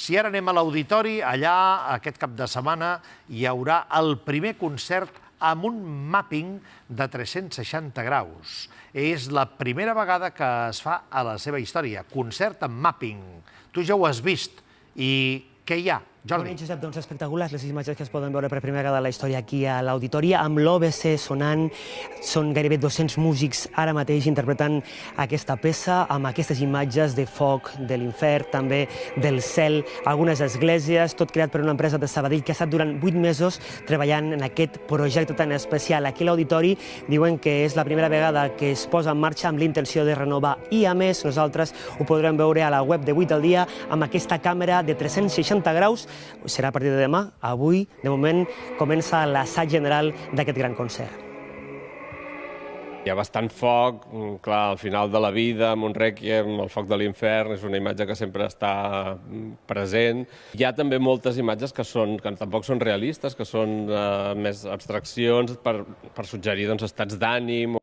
Si ara anem a l'auditori, allà aquest cap de setmana hi haurà el primer concert amb un mapping de 360 graus. És la primera vegada que es fa a la seva història, concert amb mapping. Tu ja ho has vist. I què hi ha, Jordi? Bona nit, Josep. Doncs espectaculars les imatges que es poden veure per primera vegada a la història aquí a l'Auditori, amb l'OBC sonant. Són gairebé 200 músics ara mateix interpretant aquesta peça, amb aquestes imatges de foc, de l'infern, també del cel, algunes esglésies, tot creat per una empresa de Sabadell que ha estat durant 8 mesos treballant en aquest projecte tan especial. Aquí a l'Auditori diuen que és la primera vegada que es posa en marxa amb l'intenció de renovar i, a més, nosaltres ho podrem veure a la web de 8 al dia amb aquesta càmera de 360 graus. Serà a partir de demà. Avui, de moment, comença l'assaig general d'aquest gran concert. Hi ha bastant foc, clar, al final de la vida, amb un rèquiem, el foc de l'infern, és una imatge que sempre està present. Hi ha també moltes imatges que tampoc són realistes, que són més abstraccions per suggerir estats d'ànim